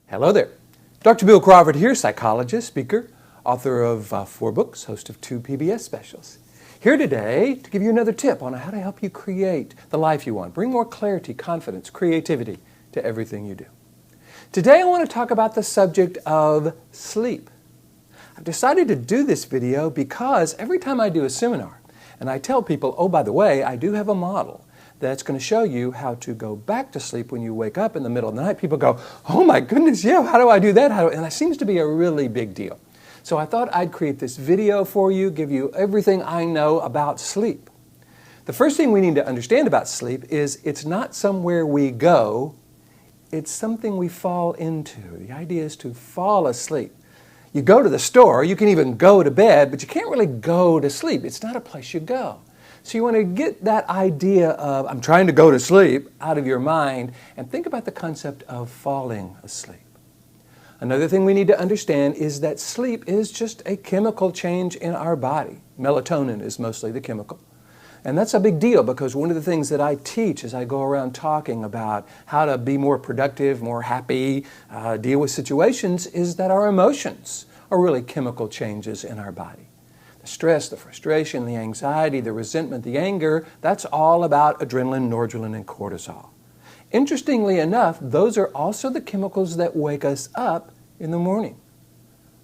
Hello there. Dr. Bill Crawford here, psychologist, speaker, author of 4 books, host of 2 PBS specials. Here today to give you another tip on how to help you create the life you want. Bring more clarity, confidence, creativity to everything you do. Today I want to talk about the subject of sleep. I've decided to do this video because every time I do a seminar and I tell people, oh, by the way, I do have a model that's going to show you how to go back to sleep when you wake up in the middle of the night. People go, oh my goodness, yeah, how do I do that? And that seems to be a really big deal. So I thought I'd create this video for you, give you everything I know about sleep. The first thing we need to understand about sleep is it's not somewhere we go, it's something we fall into. The idea is to fall asleep. You go to the store, you can even go to bed, but you can't really go to sleep. It's not a place you go. So you want to get that idea of, I'm trying to go to sleep, out of your mind, and think about the concept of falling asleep. Another thing we need to understand is that sleep is just a chemical change in our body. Melatonin is mostly the chemical. And that's a big deal because one of the things that I teach as I go around talking about how to be more productive, more happy, deal with situations, is that our emotions are really chemical changes in our body. The stress, the frustration, the anxiety, the resentment, the anger, that's all about adrenaline, noradrenaline, and cortisol. Interestingly enough, those are also the chemicals that wake us up in the morning.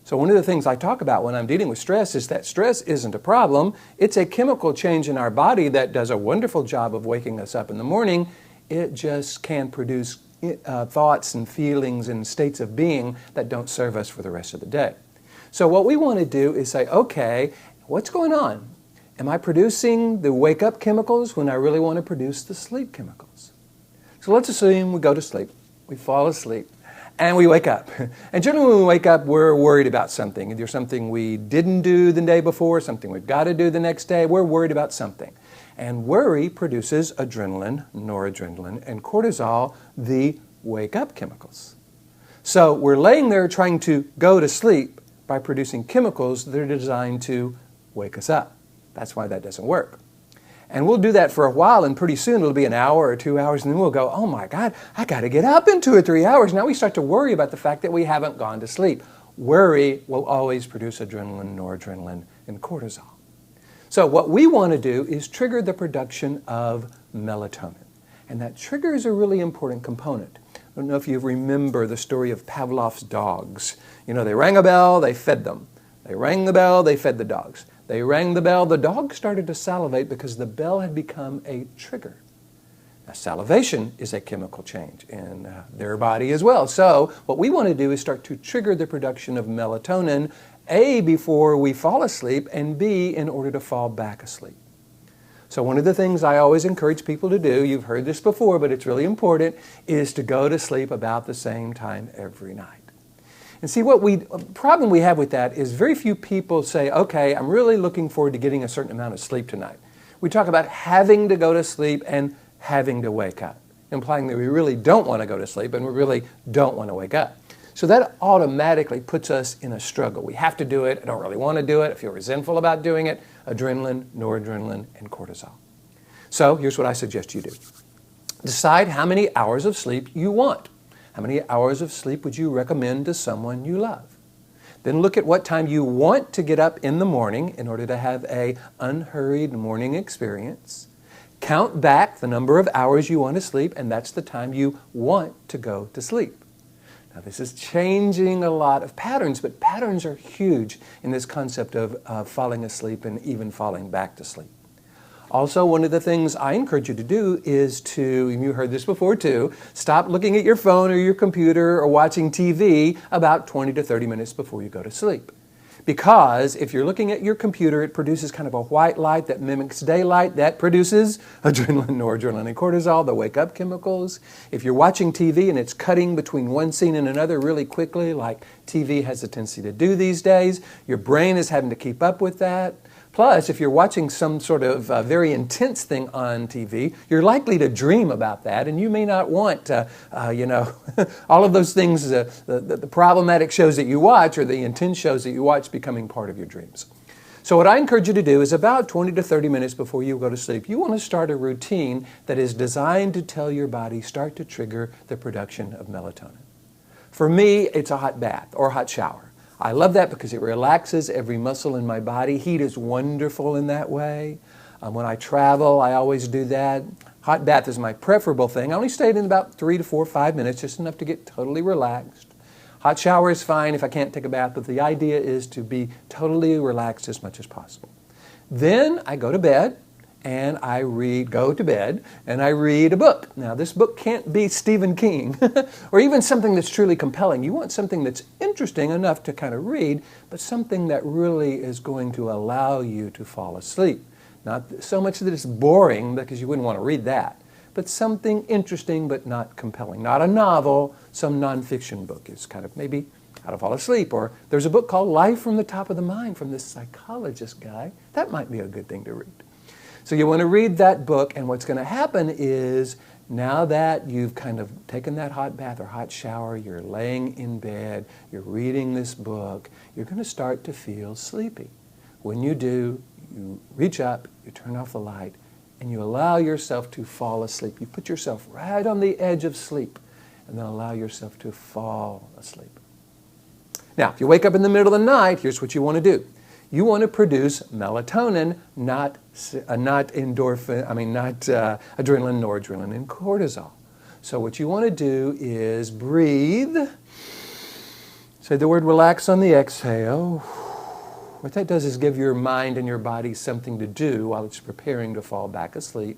So one of the things I talk about when I'm dealing with stress is that stress isn't a problem. It's a chemical change in our body that does a wonderful job of waking us up in the morning. It just can produce thoughts and feelings and states of being that don't serve us for the rest of the day. So what we want to do is say, okay, what's going on? Am I producing the wake-up chemicals when I really want to produce the sleep chemicals? So let's assume we go to sleep, we fall asleep, and we wake up. And generally when we wake up, we're worried about something. Either something we didn't do the day before, something we've got to do the next day. We're worried about something. And worry produces adrenaline, noradrenaline, and cortisol, the wake-up chemicals. So we're laying there trying to go to sleep by producing chemicals that are designed to wake us up. That's why that doesn't work. And we'll do that for a while, and pretty soon it'll be an hour or 2 hours, and then we'll go, oh my God, I got to get up in 2 or 3 hours. Now we start to worry about the fact that we haven't gone to sleep. Worry will always produce adrenaline, noradrenaline, and cortisol. So what we want to do is trigger the production of melatonin. And that trigger is a really important component. I don't know if you remember the story of Pavlov's dogs. You know, they rang a bell, they fed them. They rang the bell, they fed the dogs. They rang the bell, the dogs started to salivate because the bell had become a trigger. Now, salivation is a chemical change in their body as well. So what we want to do is start to trigger the production of melatonin, A, before we fall asleep, and B, in order to fall back asleep. So one of the things I always encourage people to do, you've heard this before, but it's really important, is to go to sleep about the same time every night. And see, problem we have with that is very few people say, okay, I'm really looking forward to getting a certain amount of sleep tonight. We talk about having to go to sleep and having to wake up, implying that we really don't want to go to sleep and we really don't want to wake up. So that automatically puts us in a struggle. We have to do it. I don't really want to do it. I feel resentful about doing it. Adrenaline, noradrenaline, and cortisol. So here's what I suggest you do. Decide how many hours of sleep you want. How many hours of sleep would you recommend to someone you love? Then look at what time you want to get up in the morning in order to have an unhurried morning experience. Count back the number of hours you want to sleep, and that's the time you want to go to sleep. Now, this is changing a lot of patterns, but patterns are huge in this concept of falling asleep and even falling back to sleep. Also, one of the things I encourage you to do is to, and you heard this before too, stop looking at your phone or your computer or watching TV about 20 to 30 minutes before you go to sleep. Because if you're looking at your computer, it produces kind of a white light that mimics daylight. That produces adrenaline, noradrenaline, and cortisol, the wake-up chemicals. If you're watching TV and it's cutting between one scene and another really quickly, like TV has a tendency to do these days, your brain is having to keep up with that. Plus, if you're watching some sort of very intense thing on TV, you're likely to dream about that, and you may not want, all of those things, the problematic shows that you watch or the intense shows that you watch becoming part of your dreams. So what I encourage you to do is about 20 to 30 minutes before you go to sleep, you want to start a routine that is designed to tell your body, start to trigger the production of melatonin. For me, it's a hot bath or a hot shower. I love that because it relaxes every muscle in my body. Heat is wonderful in that way. When I travel, I always do that. Hot bath is my preferable thing. I only stay in about 3 to 4 or 5 minutes, just enough to get totally relaxed. Hot shower is fine if I can't take a bath, but the idea is to be totally relaxed as much as possible. Then I go to bed and I read a book. Now this book can't be Stephen King or even something that's truly compelling. You want something that's interesting enough to kind of read, but something that really is going to allow you to fall asleep. Not so much that it's boring, because you wouldn't want to read that, but something interesting but not compelling. Not a novel, some nonfiction book. It's kind of maybe how to fall asleep. Or there's a book called Life from the Top of the Mind from this psychologist guy. That might be a good thing to read. So you want to read that book, and what's going to happen is now that you've kind of taken that hot bath or hot shower, you're laying in bed, you're reading this book, you're going to start to feel sleepy. When you do, you reach up, you turn off the light, and you allow yourself to fall asleep. You put yourself right on the edge of sleep, and then allow yourself to fall asleep. Now, if you wake up in the middle of the night, here's what you want to do. You want to produce melatonin, not adrenaline, noradrenaline, and cortisol. So what you want to do is breathe. Say the word relax on the exhale. What that does is give your mind and your body something to do while it's preparing to fall back asleep.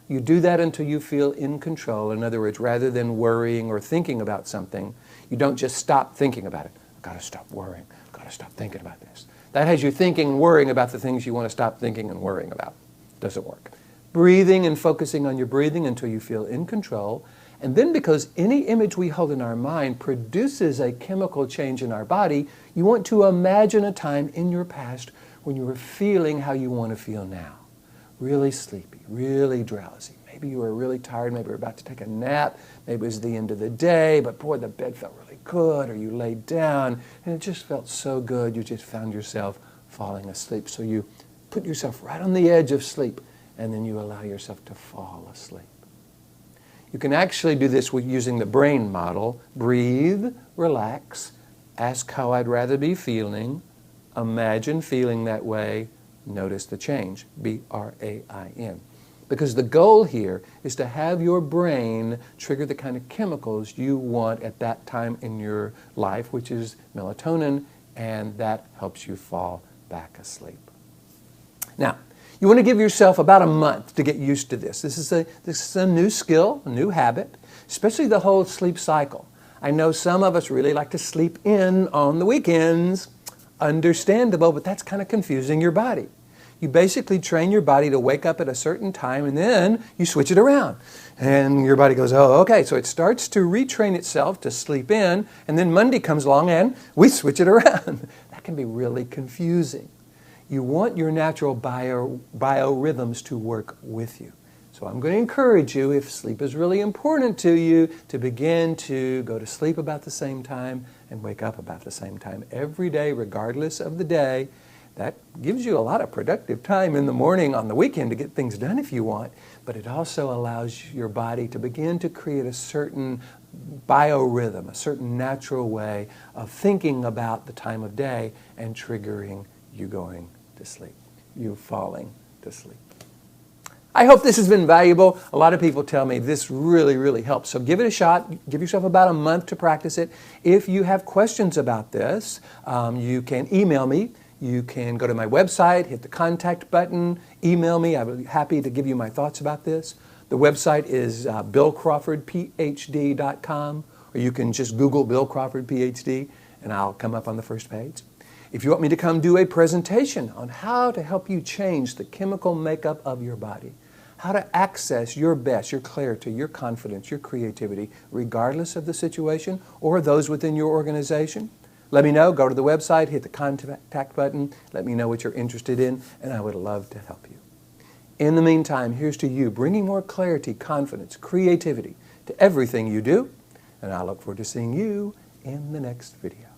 You do that until you feel in control. In other words, rather than worrying or thinking about something, you don't just stop thinking about it. I've got to stop worrying. I've got to stop thinking about this. That has you thinking and worrying about the things you want to stop thinking and worrying about. Doesn't work. Breathing and focusing on your breathing until you feel in control. And then because any image we hold in our mind produces a chemical change in our body, you want to imagine a time in your past when you were feeling how you want to feel now. Really sleepy, really drowsy. Maybe you were really tired, maybe you were about to take a nap, maybe it was the end of the day, but boy, the bed felt really good, or you laid down and it just felt so good, you just found yourself falling asleep. So you put yourself right on the edge of sleep, and then you allow yourself to fall asleep. You can actually do this with using the brain model. Breathe, relax, ask how I'd rather be feeling, imagine feeling that way, notice the change, B-R-A-I-N. Because the goal here is to have your brain trigger the kind of chemicals you want at that time in your life, which is melatonin, and that helps you fall back asleep. Now, you want to give yourself about a month to get used to this. This is a new skill, a new habit, especially the whole sleep cycle. I know some of us really like to sleep in on the weekends. Understandable, but that's kind of confusing your body. You basically train your body to wake up at a certain time, and then you switch it around. And your body goes, oh, okay. So it starts to retrain itself to sleep in, and then Monday comes along and we switch it around. That can be really confusing. You want your natural biorhythms to work with you. So I'm going to encourage you, if sleep is really important to you, to begin to go to sleep about the same time and wake up about the same time every day, regardless of the day. That gives you a lot of productive time in the morning, on the weekend, to get things done if you want, but it also allows your body to begin to create a certain biorhythm, a certain natural way of thinking about the time of day and triggering you going to sleep, you falling to sleep. I hope this has been valuable. A lot of people tell me this really, really helps. So give it a shot. Give yourself about a month to practice it. If you have questions about this, you can email me. You can go to my website, hit the contact button, email me. I'd be happy to give you my thoughts about this. The website is billcrawfordphd.com, or you can just Google Bill Crawford, Ph.D., and I'll come up on the first page. If you want me to come do a presentation on how to help you change the chemical makeup of your body, how to access your best, your clarity, your confidence, your creativity, regardless of the situation or those within your organization, let me know. Go to the website, hit the contact button, let me know what you're interested in, and I would love to help you. In the meantime, here's to you, bringing more clarity, confidence, creativity to everything you do, and I look forward to seeing you in the next video.